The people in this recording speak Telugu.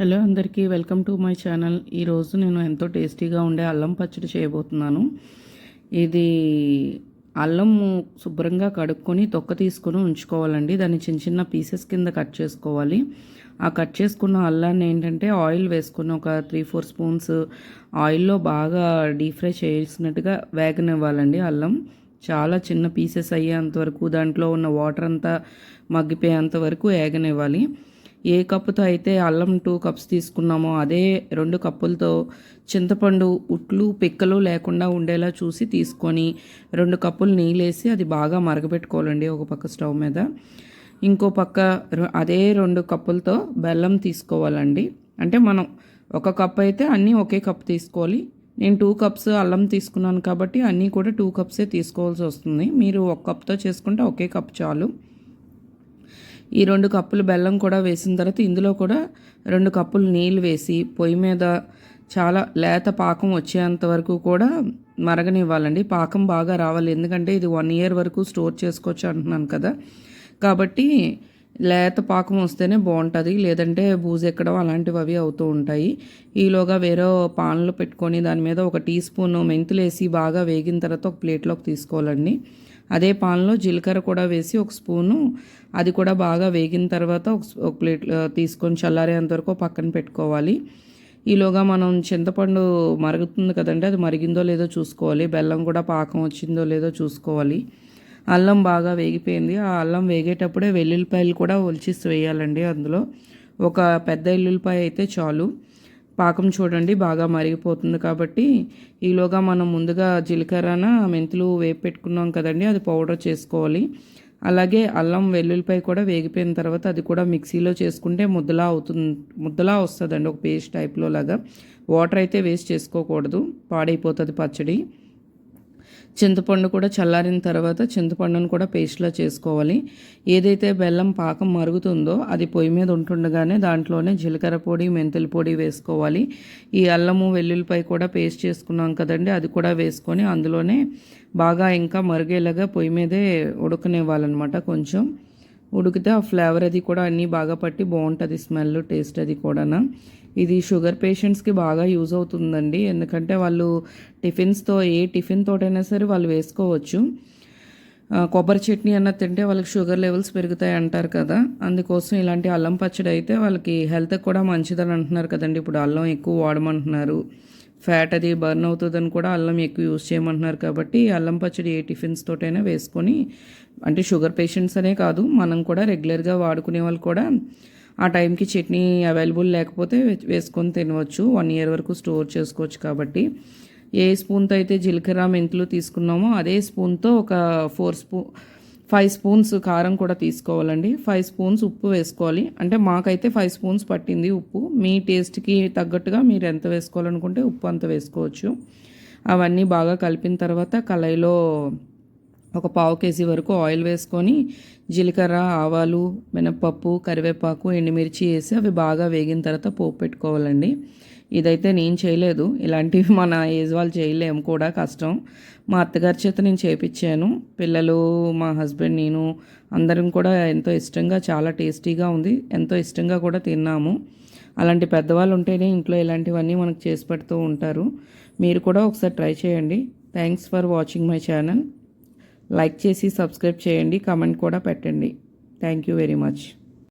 హలో అందరికీ వెల్కమ్ టు మై ఛానల్. ఈరోజు నేను ఎంతో టేస్టీగా ఉండే అల్లం పచ్చడి చేయబోతున్నాను. ఇది అల్లం శుభ్రంగా కడుక్కొని తొక్క తీసుకొని ఉంచుకోవాలండి. దాన్ని చిన్న చిన్న పీసెస్ కింద కట్ చేసుకోవాలి. ఆ కట్ చేసుకున్న అల్లాన్ని ఏంటంటే ఆయిల్ వేసుకుని ఒక 3-4 స్పూన్స్ ఆయిల్లో బాగా డీప్ ఫ్రై చేసినట్టుగా వేగనివ్వాలండి. అల్లం చాలా చిన్న పీసెస్ అయ్యేంత వరకు, దాంట్లో ఉన్న వాటర్ అంతా మగ్గిపోయేంత వరకు వేగనివ్వాలి. ఏ కప్పుతో అయితే అల్లం 2 కప్స్ తీసుకున్నామో అదే 2 కప్పులతో చింతపండు ఉట్లు పిక్కలు లేకుండా ఉండేలా చూసి తీసుకొని 2 కప్పులు నీళ్ళేసి అది బాగా మరగబెట్టుకోవాలండి ఒక పక్క స్టవ్ మీద. ఇంకో పక్క అదే 2 కప్పులతో బెల్లం తీసుకోవాలండి. అంటే మనం ఒక కప్ అయితే అన్నీ ఒకే కప్ తీసుకోవాలి. నేను 2 కప్స్ అల్లం తీసుకున్నాను కాబట్టి అన్నీ కూడా 2 కప్సే తీసుకోవాల్సి వస్తుంది. మీరు ఒక కప్తో చేసుకుంటే ఒకే కప్ చాలు. ఈ 2 కప్పులు బెల్లం కూడా వేసిన తర్వాత ఇందులో కూడా 2 కప్పులు నీళ్ళు వేసి పొయ్యి మీద చాలా లేత పాకం వచ్చేంత వరకు కూడా మరగనివ్వాలండి. పాకం బాగా రావాలి, ఎందుకంటే ఇది 1 year వరకు స్టోర్ చేసుకోవచ్చు అంటున్నాను కదా. కాబట్టి లేత పాకం వస్తేనే బాగుంటుంది, లేదంటే బూజు ఎక్కడం అలాంటివి అవి అవుతూ ఉంటాయి. ఈలోగా వేరే పాన్లో పెట్టుకొని దాని మీద 1 టీ స్పూన్ మెంతులు వేసి బాగా వేగిన తర్వాత ఒక ప్లేట్లోకి తీసుకోవాలండి. అదే పాన్లో జీలకర్ర కూడా వేసి 1 స్పూను, అది కూడా బాగా వేగిన తర్వాత ఒక ప్లేట్ తీసుకొని చల్లారేంత వరకు పక్కన పెట్టుకోవాలి. ఈలోగా మనం చింతపండు మరుగుతుంది కదండి, అది మరిగిందో లేదో చూసుకోవాలి. బెల్లం కూడా పాకం వచ్చిందో లేదో చూసుకోవాలి. అల్లం బాగా వేగిపోయింది. ఆ అల్లం వేగేటప్పుడే వెల్లుల్లిపాయలు కూడా ఒలిచేసి వేయాలండి. అందులో ఒక పెద్ద ఎల్లుల్లిపాయ అయితే చాలు. పాకం చూడండి బాగా మరిగిపోతుంది కాబట్టి ఈలోగా మనం ముందుగా జీలకర్రన మెంతులు వేపి పెట్టుకున్నాం కదండి, అది పౌడర్ చేసుకోవాలి. అలాగే అల్లం వెల్లుల్లిపాయ కూడా వేగిపోయిన తర్వాత అది కూడా మిక్సీలో చేసుకుంటే ముద్దలా వస్తుందండి, ఒక పేస్ట్ టైప్లో లాగా. వాటర్ అయితే వేస్ట్ చేసుకోకూడదు, పాడైపోతుంది పచ్చడి. చింతపండు కూడా చల్లారిన తర్వాత చింతపండును కూడా పేస్ట్లా చేసుకోవాలి. ఏదైతే బెల్లం పాకం మరుగుతుందో అది పొయ్యి మీద ఉంటుండగానే దాంట్లోనే జీలకర్ర పొడి మెంతుల పొడి వేసుకోవాలి. ఈ అల్లము వెల్లుల్లిపాయ కూడా పేస్ట్ చేసుకున్నాం కదండి, అది కూడా వేసుకొని అందులోనే బాగా ఇంకా మరిగేలాగా పొయ్యి మీదే ఉడకనివ్వాలన్నమాట. కొంచెం ఉడికితే ఆ ఫ్లేవర్ అది కూడా అన్నీ బాగా పట్టి బాగుంటుంది, స్మెల్ టేస్ట్ అది కూడా. ఇది షుగర్ పేషెంట్స్కి బాగా యూజ్ అవుతుందండి, ఎందుకంటే వాళ్ళు టిఫిన్స్తో ఏ టిఫిన్ తోటైనా సరే వాళ్ళు వేసుకోవచ్చు. కొబ్బరి చట్నీ అన్న తింటే వాళ్ళకి షుగర్ లెవెల్స్ పెరుగుతాయి అంటారు కదా, అందుకోసం ఇలాంటి అల్లం పచ్చడి అయితే వాళ్ళకి హెల్త్కి కూడా మంచిదని అంటున్నారు కదండి. ఇప్పుడు అల్లం ఎక్కువ వాడమంటున్నారు, ఫ్యాట్ అది బర్న్ అవుతుందని కూడా అల్లం ఎక్కువ యూజ్ చేయమంటున్నారు. కాబట్టి అల్లం పచ్చడి ఏ టిఫిన్స్ తోటైనా వేసుకొని, అంటే షుగర్ పేషెంట్స్ అనే కాదు, మనం కూడా రెగ్యులర్గా వాడుకునే వాళ్ళు కూడా ఆ టైంకి చట్నీ అవైలబుల్ లేకపోతే వేసుకొని తినవచ్చు. 1 year వరకు స్టోర్ చేసుకోవచ్చు. కాబట్టి ఏ స్పూన్తో అయితే జీలకర్ర మెంతులు తీసుకున్నామో అదే స్పూన్తో ఒక 5 స్పూన్స్ కారం కూడా తీసుకోవాలండి. 5 స్పూన్స్ ఉప్పు వేసుకోవాలి. అంటే మాకైతే 5 స్పూన్స్ పట్టింది ఉప్పు. మీ టేస్ట్కి తగ్గట్టుగా మీరు ఎంత వేసుకోవాలనుకుంటే ఉప్పు అంత వేసుకోవచ్చు. అవన్నీ బాగా కలిపిన తర్వాత కళాయిలో ఒక 1/2 kg వరకు ఆయిల్ వేసుకొని జీలకర్ర ఆవాలు మినపప్పు కరివేపాకు ఎండుమిర్చి వేసి అవి బాగా వేగిన తర్వాత పోపు పెట్టుకోవాలండి. ఇదైతే నేను చేయలేదు, ఇలాంటివి మన ఏజ్ వాళ్ళు చేయలేము కూడా, కష్టం. మా అత్తగారి చేత నేను చేయించాను. పిల్లలు మా హస్బెండ్ నేను అందరం కూడా ఎంతో ఇష్టంగా, చాలా టేస్టీగా ఉంది, ఎంతో ఇష్టంగా కూడా తిన్నాము. అలాంటి పెద్దవాళ్ళు ఉంటేనే ఇంట్లో ఇలాంటివన్నీ మనకు చేసి పెడుతూ ఉంటారు. మీరు కూడా ఒకసారి ట్రై చేయండి. Thanks for watching my channel. Like చేసి సబ్స్క్రైబ్ చేయండి, కామెంట్ కూడా పెట్టండి. Thank you very much.